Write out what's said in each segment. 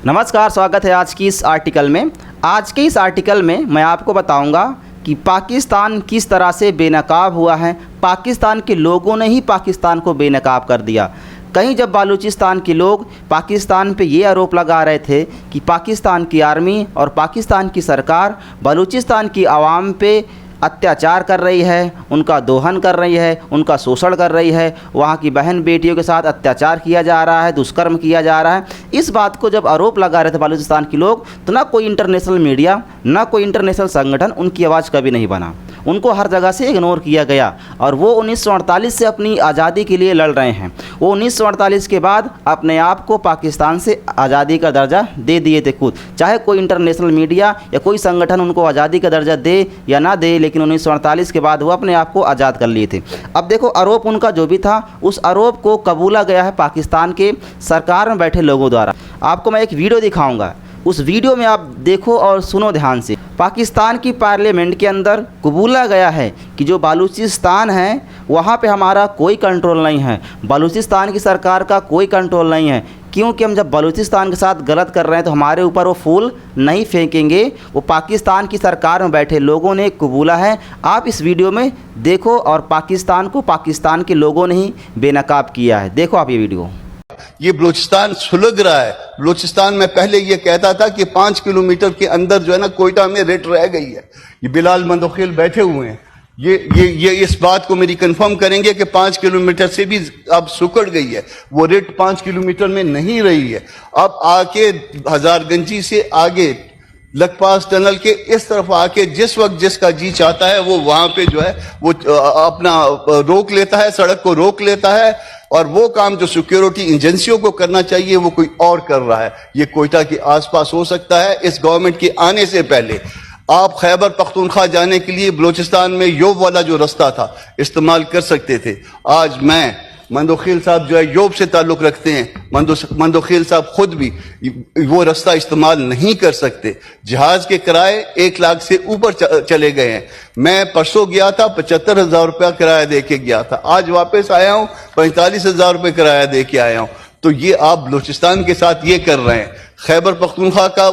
नमस्कार, स्वागत है आज की इस आर्टिकल में। आज के इस आर्टिकल में मैं आपको बताऊंगा कि पाकिस्तान किस तरह से बेनकाब हुआ है। पाकिस्तान के लोगों ने ही पाकिस्तान को बेनकाब कर दिया। कहीं जब बलूचिस्तान के लोग पाकिस्तान पे ये आरोप लगा रहे थे कि पाकिस्तान की आर्मी और पाकिस्तान की सरकार बलूचिस्तान की आवाम पे अत्याचार कर रही है, उनका दोहन कर रही है, उनका शोषण कर रही है, वहाँ की बहन बेटियों के साथ अत्याचार किया जा रहा है, दुष्कर्म किया जा रहा है। इस बात को जब आरोप लगा रहे थे बलूचिस्तान के लोग, तो ना कोई इंटरनेशनल मीडिया, ना कोई इंटरनेशनल संगठन उनकी आवाज़ कभी नहीं बना। उनको हर जगह से इग्नोर किया गया और वो 1948 से अपनी आज़ादी के लिए लड़ रहे हैं। वो 1948 के बाद अपने आप को पाकिस्तान से आज़ादी का दर्जा दे दिए थे खुद। चाहे कोई इंटरनेशनल मीडिया या कोई संगठन उनको आज़ादी का दर्जा दे या ना दे, लेकिन 1948 के बाद वो अपने आप को आज़ाद कर लिए थे। अब देखो, आरोप उनका जो भी था, उस आरोप को कबूला गया है पाकिस्तान के सरकार में बैठे लोगों द्वारा। आपको मैं एक वीडियो दिखाऊंगा, उस वीडियो में आप देखो और सुनो ध्यान से। पाकिस्तान की पार्लियामेंट के अंदर कबूला गया है कि जो बलूचिस्तान है वहाँ पे हमारा कोई कंट्रोल नहीं है, बलूचिस्तान की सरकार का कोई कंट्रोल नहीं है, क्योंकि हम जब बलूचिस्तान के साथ गलत कर रहे हैं तो हमारे ऊपर वो फूल नहीं फेंकेंगे। वो पाकिस्तान की सरकार में बैठे लोगों ने कबूला है। आप इस वीडियो में देखो और पाकिस्तान को पाकिस्तान के लोगों ने ही बेनकाब किया है। देखो आप ये वीडियो। ये बलूचिस्तान सुलग रहा है। बलूचिस्तान में पहले ये कहता था कि 5 किलोमीटर के अंदर जो है ना कोयटा में रेट रह गई है। ये बिलाल मंदोखिल बैठे हुए हैं, ये इस बात को मेरी कंफर्म करेंगे कि 5 किलोमीटर से भी अब सुकड़ गई है। वो रेट 5 किलोमीटर में नहीं रही है। अब आके हजारगंजी से आगे लखपास टनल के इस तरफ आके जिस वक्त जिसका जी चाहता है वो वहां पे जो है वो अपना रोक लेता है, सड़क को रोक लेता है, और वो काम जो सिक्योरिटी एजेंसियों को करना चाहिए वो कोई और कर रहा है। ये कोयटा के आसपास हो सकता है। इस गवर्नमेंट के आने से पहले आप खैबर पख्तूनख्वा जाने के लिए बलूचिस्तान में योब वाला जो रास्ता था इस्तेमाल कर सकते थे। आज मैं मंदोखिल साहब जो है योब से ताल्लुक रखते हैं, मंदोखिल साहब खुद भी वो रास्ता इस्तेमाल नहीं कर सकते। जहाज के किराए 1 लाख से ऊपर चले गए हैं। मैं परसों गया था, 75,000 रुपया किराया दे के गया था। आज वापस आया हूं, 45,000 रुपये किराया दे के आया हूं। तो ये आप बलूचिस्तान के साथ ये कर रहे हैं। खैबर पख्तूनख्वा का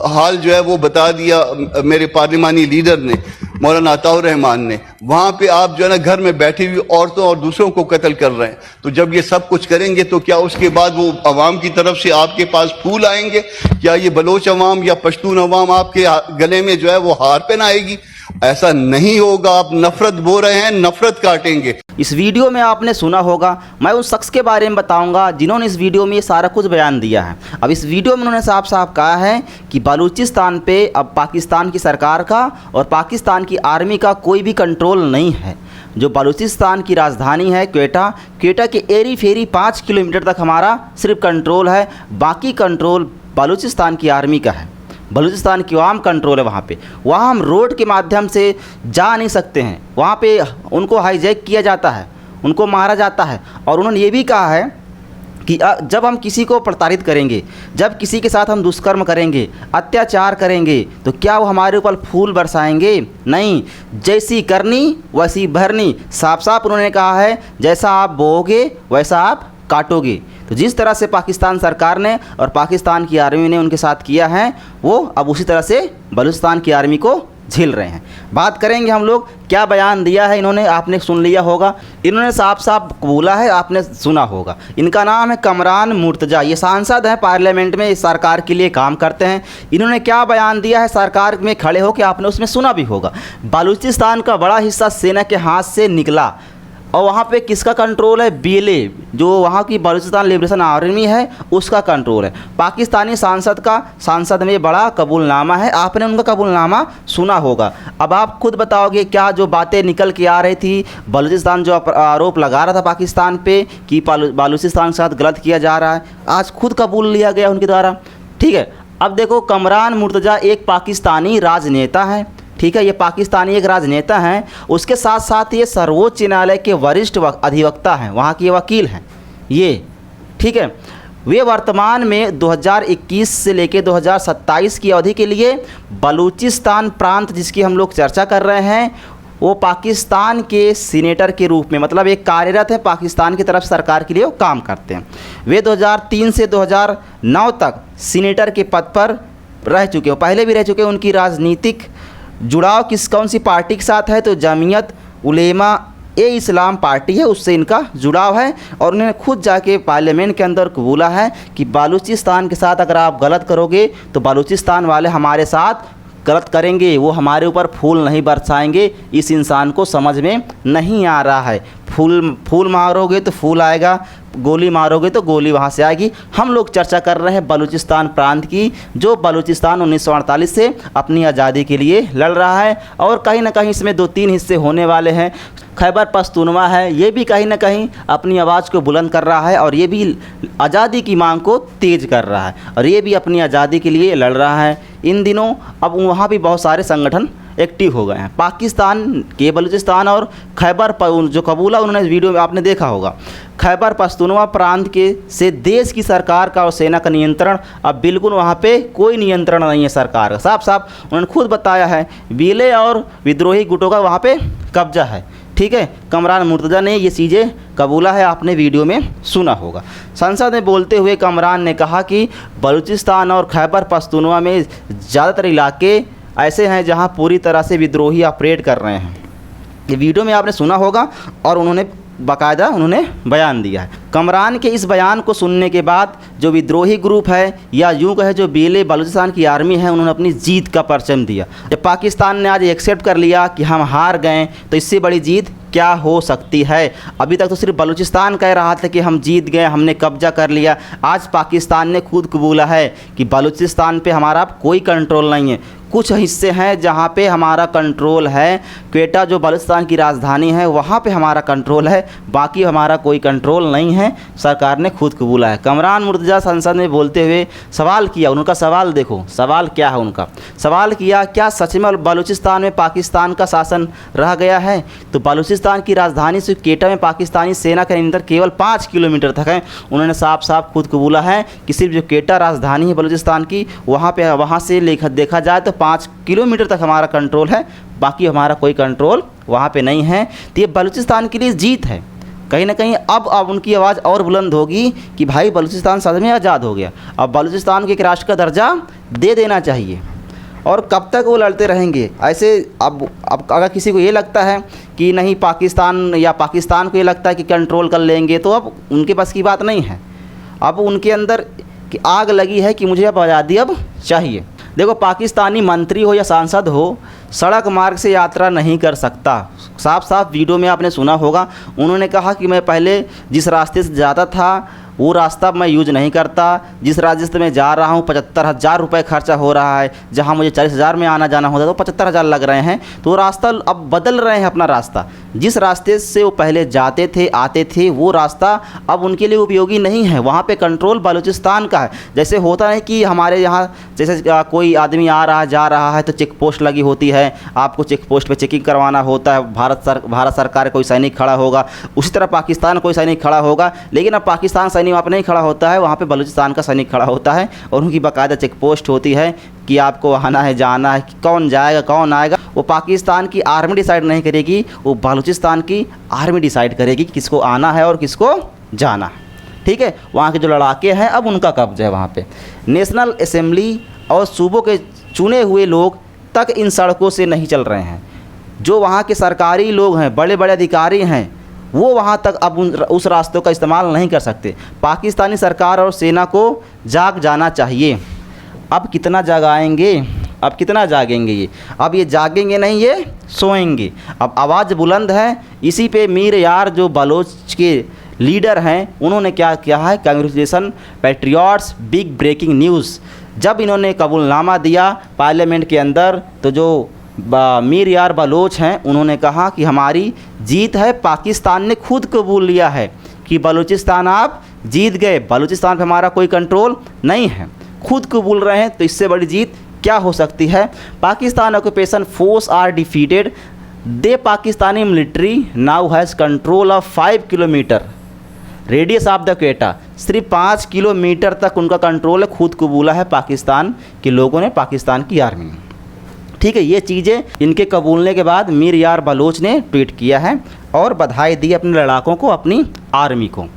हाल जो है वो बता दिया मेरे पार्लिमानी लीडर ने, मौलाना अताउर रहमान ने। वहां पे आप जो है ना घर में बैठी हुई औरतों और दूसरों को कत्ल कर रहे हैं। तो जब ये सब कुछ करेंगे तो क्या उसके बाद वो अवाम की तरफ से आपके पास फूल आएंगे? क्या ये बलोच अवाम या पश्तून अवाम आपके गले में जो है वो हार पहनाएगी? ऐसा नहीं होगा। आप नफरत बो रहे हैं, नफरत काटेंगे। इस वीडियो में आपने सुना होगा, मैं उस शख्स के बारे में बताऊंगा जिन्होंने इस वीडियो में ये सारा कुछ बयान दिया है। अब इस वीडियो में उन्होंने साफ साफ कहा है कि बलूचिस्तान पे अब पाकिस्तान की सरकार का और पाकिस्तान की आर्मी का कोई भी कंट्रोल नहीं है। जो बलूचिस्तान की राजधानी है क्वेटा के एरी फेरी 5 किलोमीटर तक हमारा सिर्फ कंट्रोल है, बाकी कंट्रोल बलूचिस्तान की आर्मी का है। बलूचिस्तान की आवाम कंट्रोल है वहाँ पे। वहाँ हम रोड के माध्यम से जा नहीं सकते हैं। वहाँ पे उनको हाईजैक किया जाता है, उनको मारा जाता है। और उन्होंने ये भी कहा है कि जब हम किसी को प्रताड़ित करेंगे, जब किसी के साथ हम दुष्कर्म करेंगे, अत्याचार करेंगे, तो क्या वो हमारे ऊपर फूल बरसाएंगे? नहीं, जैसी करनी वैसी भरनी। साफ साफ उन्होंने कहा है, जैसा आप बोओगे वैसा आप काटोगे। तो जिस तरह से पाकिस्तान सरकार ने और पाकिस्तान की आर्मी ने उनके साथ किया है, वो अब उसी तरह से बलूचिस्तान की आर्मी को झेल रहे हैं। बात करेंगे हम लोग क्या बयान दिया है इन्होंने। आपने सुन लिया होगा, इन्होंने साफ साफ बोला है, आपने सुना होगा। इनका नाम है कमरान मुर्तजा। ये सांसद हैं, पार्लियामेंट में इस सरकार के लिए काम करते हैं। इन्होंने क्या बयान दिया है सरकार में खड़े होकर, आपने उसमें सुना भी होगा। बलूचिस्तान का बड़ा हिस्सा सेना के हाथ से निकला और वहाँ पे किसका कंट्रोल है? BLA, जो वहाँ की बलूचिस्तान लिबरेशन आर्मी है, उसका कंट्रोल है। पाकिस्तानी सांसद में बड़ा कबूलनामा है। आपने उनका कबूलनामा सुना होगा। अब आप खुद बताओगे क्या जो बातें निकल के आ रही थी, बलूचिस्तान जो आरोप लगा रहा था पाकिस्तान पे कि बलूचिस्तान के साथ गलत किया जा रहा है, आज खुद कबूल लिया गया उनके द्वारा। ठीक है, अब देखो, कमरान मुर्तजा एक पाकिस्तानी राजनेता है। ठीक है, ये पाकिस्तानी एक राजनेता हैं। उसके साथ साथ ये सर्वोच्च न्यायालय के वरिष्ठ अधिवक्ता हैं, वहाँ के वकील हैं ये। ठीक है, वे वर्तमान में 2021 से लेकर 2027 की अवधि के लिए बलूचिस्तान प्रांत जिसकी हम लोग चर्चा कर रहे हैं वो पाकिस्तान के सीनेटर के रूप में, मतलब एक कार्यरत है पाकिस्तान की तरफ सरकार के लिए, वो काम करते हैं। वे 2003 से 2009 तक सीनेटर के पद पर रह चुके हैं, पहले भी रह चुके हैं। उनकी राजनीतिक जुड़ाव कौन सी पार्टी के साथ है, तो जमीयत उलेमा ए इस्लाम पार्टी है, उससे इनका जुड़ाव है। और उन्होंने खुद जाके पार्लियामेंट के अंदर बोला है कि बलूचिस्तान के साथ अगर आप गलत करोगे तो बलूचिस्तान वाले हमारे साथ गलत करेंगे, वो हमारे ऊपर फूल नहीं बरसाएंगे। इस इंसान को समझ में नहीं आ रहा है, फूल मारोगे तो फूल आएगा, गोली मारोगे तो गोली वहाँ से आएगी। हम लोग चर्चा कर रहे हैं बलूचिस्तान प्रांत की, जो बलूचिस्तान 1948 से अपनी आज़ादी के लिए लड़ रहा है। और कहीं ना कहीं इसमें 2-3 हिस्से होने वाले हैं। खैबर पख्तूनवा है, ये भी कहीं ना कहीं अपनी आवाज़ को बुलंद कर रहा है और ये भी आज़ादी की मांग को तेज़ कर रहा है और ये भी अपनी आज़ादी के लिए लड़ रहा है। इन दिनों अब वहाँ भी बहुत सारे संगठन एक्टिव हो गए हैं। पाकिस्तान के बलूचिस्तान और खैबर जो कबूला, उन्होंने वीडियो में आपने देखा होगा, खैबर पख्तूनवा प्रांत के से देश की सरकार का और सेना का नियंत्रण अब बिल्कुल वहाँ पे कोई नियंत्रण नहीं है सरकार का। साफ साफ उन्होंने खुद बताया है, बीले और विद्रोही गुटों का वहाँ पे कब्जा है। ठीक है, कमरान मुर्तज़ा ने ये चीज़ें कबूला है, आपने वीडियो में सुना होगा। संसद में बोलते हुए कमरान ने कहा कि बलूचिस्तान और खैबर पख्तूनवा में ज़्यादातर इलाके ऐसे हैं जहां पूरी तरह से विद्रोही ऑपरेट कर रहे हैं। ये वीडियो में आपने सुना होगा और उन्होंने बाकायदा बयान दिया है। कमरान के इस बयान को सुनने के बाद जो विद्रोही ग्रुप है या यूँ कहे जो बीले बलूचिस्तान की आर्मी है, उन्होंने अपनी जीत का परचम दिया। जब पाकिस्तान ने आज एक्सेप्ट कर लिया कि हम हार गए, तो इससे बड़ी जीत क्या हो सकती है। अभी तक तो सिर्फ बलूचिस्तान कह रहा था कि हम जीत गए, हमने कब्जा कर लिया। आज पाकिस्तान ने खुद कबूला है कि बलूचिस्तान पे हमारा कोई कंट्रोल नहीं है। कुछ हिस्से हैं जहाँ पे हमारा कंट्रोल है, क्वेटा जो बलूचिस्तान की राजधानी है वहाँ पे हमारा कंट्रोल है, बाकी हमारा कोई कंट्रोल नहीं है। सरकार ने खुद कबूला है। कमरान मुर्तज़ा संसद में बोलते हुए सवाल किया, उनका सवाल देखो, सवाल क्या है उनका। सवाल किया, क्या सच में बलूचिस्तान में पाकिस्तान का शासन रह गया है? तो बलूचिस्तान की राजधानी से क्वेटा में पाकिस्तानी सेना का नियंत्रण केवल 5 किलोमीटर तक है। उन्होंने साफ साफ खुद कबूला है कि सिर्फ जो क्वेटा राजधानी है बलूचिस्तान की, वहाँ से देखा जाए तो 5 किलोमीटर तक हमारा कंट्रोल है, बाकी हमारा कोई कंट्रोल वहाँ पे नहीं है। तो ये बलूचिस्तान के लिए जीत है। कहीं ना कहीं अब उनकी आवाज़ और बुलंद होगी कि भाई बलूचिस्तान सच में आज़ाद हो गया, अब बलूचिस्तान को एक राष्ट्र का दर्जा दे देना चाहिए। और कब तक वो लड़ते रहेंगे ऐसे? अब अगर किसी को ये लगता है कि नहीं पाकिस्तान को ये लगता है कि कंट्रोल कर लेंगे, तो अब उनके पास की बात नहीं है। अब उनके अंदर कि आग लगी है कि मुझे अब आज़ादी अब चाहिए। देखो, पाकिस्तानी मंत्री हो या सांसद हो, सड़क मार्ग से यात्रा नहीं कर सकता। साफ साफ वीडियो में आपने सुना होगा, उन्होंने कहा कि मैं पहले जिस रास्ते से जाता था वो रास्ता मैं यूज नहीं करता, जिस राज्य से मैं जा रहा हूँ 75,000 रुपये खर्चा हो रहा है, जहाँ मुझे 40,000 में आना जाना होता तो 75,000 लग रहे हैं। तो रास्ता अब बदल रहे हैं अपना रास्ता। जिस रास्ते से वो पहले जाते थे आते थे वो रास्ता अब उनके लिए उपयोगी नहीं है। वहाँ पे कंट्रोल बलूचिस्तान का है। जैसे होता है कि हमारे यहाँ जैसे कोई आदमी आ रहा जा रहा है तो चेक पोस्ट लगी होती है, आपको चेक पोस्ट पर चेकिंग करवाना होता है, भारत सरकार कोई सैनिक खड़ा होगा, उसी तरह पाकिस्तान कोई सैनिक खड़ा होगा। लेकिन अब पाकिस्तान सैनिक वहाँ पर नहीं खड़ा होता है, वहाँ पे बलूचिस्तान का सैनिक खड़ा होता है और उनकी बाकायदा चेक पोस्ट होती है कि आपको आना है जाना है, कौन जाएगा कौन आएगा। वो पाकिस्तान की आर्मी डिसाइड नहीं करेगी, वो बलूचिस्तान की आर्मी डिसाइड करेगी कि किसको आना है और किसको जाना है। ठीक है, वहाँ के जो लड़ाके हैं अब उनका कब्जा है वहाँ पे। नेशनल असेंबली और सूबों के चुने हुए लोग तक इन सड़कों से नहीं चल रहे हैं। जो वहाँ के सरकारी लोग हैं, बड़े बड़े अधिकारी हैं, वो वहाँ तक अब उस रास्तों का इस्तेमाल नहीं कर सकते। पाकिस्तानी सरकार और सेना को जाग जाना चाहिए। अब कितना जगाएंगे, अब कितना जागेंगे ये? अब ये जागेंगे नहीं, ये सोएंगे। अब आवाज़ बुलंद है। इसी पे मीर यार जो बलोच के लीडर हैं, उन्होंने क्या किया है, congratulation patriots, big breaking news. जब इन्होंने कबूलनामा दिया पार्लियामेंट के अंदर, तो जो मीर यार बलोच हैं उन्होंने कहा कि हमारी जीत है। पाकिस्तान ने खुद कबूल लिया है कि बलूचिस्तान आप जीत गए, बलूचिस्तान पे हमारा कोई कंट्रोल नहीं है, खुद कबूल रहे हैं। तो इससे बड़ी जीत क्या हो सकती है? Pakistan occupation force are defeated, they Pakistani military now has control of 5 kilometre radius of the Quetta. सिर्फ 5 किलोमीटर तक उनका कंट्रोल है, खुद कबूला है पाकिस्तान के लोगों ने, पाकिस्तान की आर्मी ने। ठीक है, ये चीज़ें इनके कबूलने के बाद मीर यार बलोच ने ट्वीट किया है और बधाई दी अपने लड़ाकों को, अपनी आर्मी को।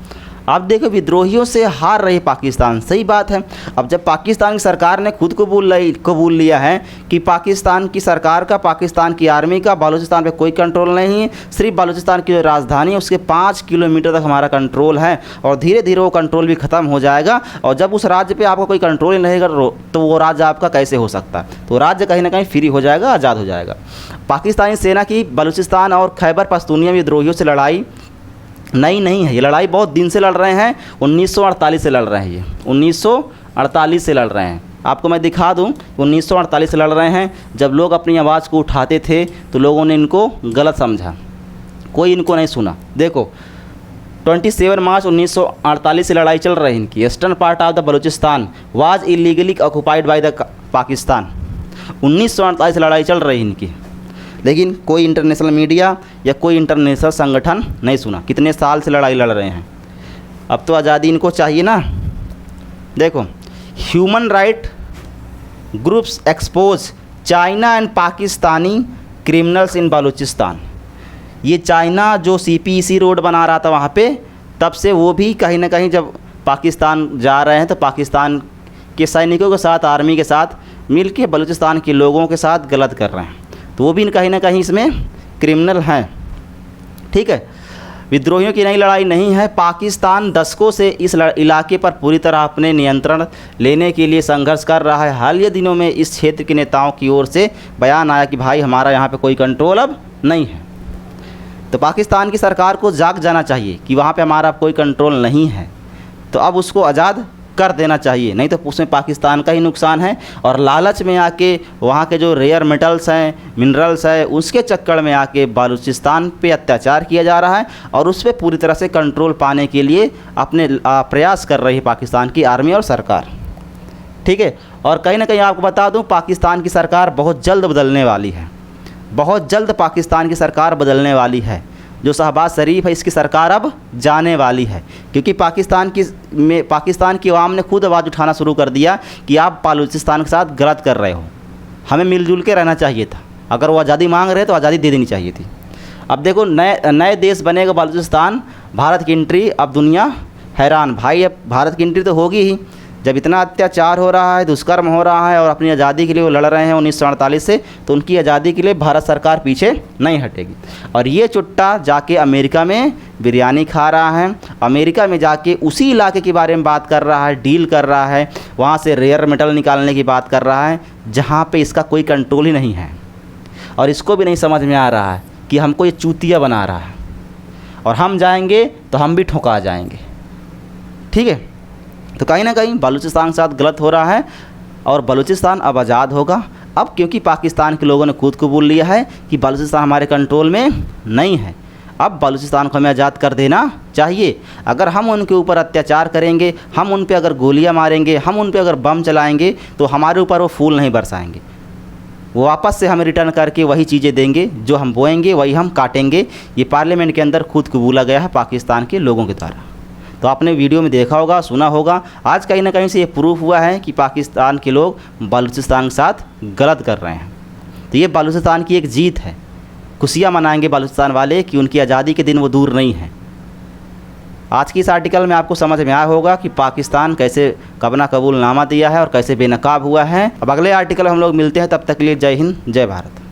अब देखो, विद्रोहियों से हार रही पाकिस्तान, सही बात है। अब जब पाकिस्तान की सरकार ने खुद कबूल लिया है कि पाकिस्तान की सरकार का, पाकिस्तान की आर्मी का बलूचिस्तान पे कोई कंट्रोल नहीं है, सिर्फ बलूचिस्तान की जो राजधानी है उसके 5 किलोमीटर तक हमारा कंट्रोल है और धीरे धीरे वो कंट्रोल भी ख़त्म हो जाएगा। और जब उस राज्य पे आपका कोई कंट्रोल ही नहीं रहेगा तो वो राज्य आपका कैसे हो सकता है? तो राज्य कहीं ना कहीं फ्री हो जाएगा, आज़ाद हो जाएगा। पाकिस्तानी सेना की बलूचिस्तान और खैबर पख्तूनख्वा विद्रोहियों से लड़ाई नई नहीं है, ये लड़ाई बहुत दिन से लड़ रहे हैं। 1948 से लड़ रहे हैं, ये 1948 से लड़ रहे हैं। आपको मैं दिखा दूं, 1948 से लड़ रहे हैं। जब लोग अपनी आवाज़ को उठाते थे तो लोगों ने इनको गलत समझा, कोई इनको नहीं सुना। देखो, 27 मार्च 1948 से लड़ाई चल रही है इनकी। Eastern part of the Balochistan was illegally occupied by the Pakistan. 1948 से लड़ाई चल रही है इनकी, लेकिन कोई इंटरनेशनल मीडिया या कोई इंटरनेशनल संगठन नहीं सुना। कितने साल से लड़ाई लड़ रहे हैं, अब तो आज़ादी इनको चाहिए ना। देखो, human right groups expose China and Pakistani criminals in Balochistan. ये चाइना जो CPEC रोड बना रहा था वहाँ पे, तब से वो भी कहीं ना कहीं जब पाकिस्तान जा रहे हैं तो पाकिस्तान के सैनिकों के साथ, आर्मी के साथ मिल के बलूचिस्तान के लोगों के साथ गलत कर रहे हैं, तो वो भी कहीं ना कहीं इसमें क्रिमिनल हैं। ठीक है, विद्रोहियों की नई लड़ाई नहीं है। पाकिस्तान दशकों से इस इलाके पर पूरी तरह अपने नियंत्रण लेने के लिए संघर्ष कर रहा है। हालिया दिनों में इस क्षेत्र के नेताओं की ओर से बयान आया कि भाई हमारा यहाँ पे कोई कंट्रोल अब नहीं है। तो पाकिस्तान की सरकार को जाग जाना चाहिए कि वहाँ पे हमारा कोई कंट्रोल नहीं है, तो अब उसको आज़ाद कर देना चाहिए, नहीं तो उसमें पाकिस्तान का ही नुकसान है। और लालच में आके वहाँ के जो रेयर मेटल्स हैं, मिनरल्स हैं, उसके चक्कर में आके बलूचिस्तान पे अत्याचार किया जा रहा है और उस पर पूरी तरह से कंट्रोल पाने के लिए अपने प्रयास कर रही है पाकिस्तान की आर्मी और सरकार। ठीक है, और कहीं ना कहीं आपको बता दूँ, पाकिस्तान की सरकार बहुत जल्द बदलने वाली है, बहुत जल्द पाकिस्तान की सरकार बदलने वाली है। जो शहबाज शरीफ है, इसकी सरकार अब जाने वाली है, क्योंकि पाकिस्तान की अवाम ने खुद आवाज़ उठाना शुरू कर दिया कि आप बलूचिस्तान के साथ गलत कर रहे हो, हमें मिलजुल के रहना चाहिए था। अगर वो आज़ादी मांग रहे तो आज़ादी दे देनी चाहिए थी। अब देखो, नए देश बनेगा बलूचिस्तान, भारत की एंट्री, अब दुनिया हैरान। भाई अब भारत की एंट्री तो होगी ही, जब इतना अत्याचार हो रहा है, दुष्कर्म हो रहा है और अपनी आज़ादी के लिए वो लड़ रहे हैं 1948 से, तो उनकी आज़ादी के लिए भारत सरकार पीछे नहीं हटेगी। और ये चुट्टा जाके अमेरिका में बिरयानी खा रहा है, अमेरिका में जाके उसी इलाके के बारे में बात कर रहा है, डील कर रहा है, वहाँ से रेयर मेटल निकालने की बात कर रहा है, जहाँ पे इसका कोई कंट्रोल ही नहीं है। और इसको भी नहीं समझ में आ रहा है कि हमको ये चूतिया बना रहा है और हम जाएंगे तो हम भी ठोका जाएंगे। ठीक है, तो कहीं ना कहीं बलूचिस्तान के साथ गलत हो रहा है और बलूचिस्तान अब आज़ाद होगा। अब क्योंकि पाकिस्तान के लोगों ने खुद कबूल लिया है कि बलूचिस्तान हमारे कंट्रोल में नहीं है, अब बलूचिस्तान को हमें आज़ाद कर देना चाहिए। अगर हम उनके ऊपर अत्याचार करेंगे, हम उन पे अगर गोलियां मारेंगे, हम उन पे अगर बम चलाएंगे, तो हमारे ऊपर वो फूल नहीं बरसाएंगे, वो वापस से हमें रिटर्न करके वही चीज़ें देंगे, जो हम बोएंगे वही हम काटेंगे। ये पार्लियामेंट के अंदर खुद कबूला गया है पाकिस्तान के लोगों के द्वारा। तो आपने वीडियो में देखा होगा, सुना होगा, आज कहीं ना कहीं से ये प्रूफ हुआ है कि पाकिस्तान के लोग बलूचिस्तान के साथ गलत कर रहे हैं। तो ये बलूचिस्तान की एक जीत है, खुशियाँ मनाएंगे बलूचिस्तान वाले कि उनकी आज़ादी के दिन वो दूर नहीं है। आज की इस आर्टिकल में आपको समझ में आया होगा कि पाकिस्तान कैसे अपना कबूलनामा दिया है और कैसे बेनकाब हुआ है। अब अगले आर्टिकल हम लोग मिलते हैं, तब तक के लिए जय हिंद, जय भारत।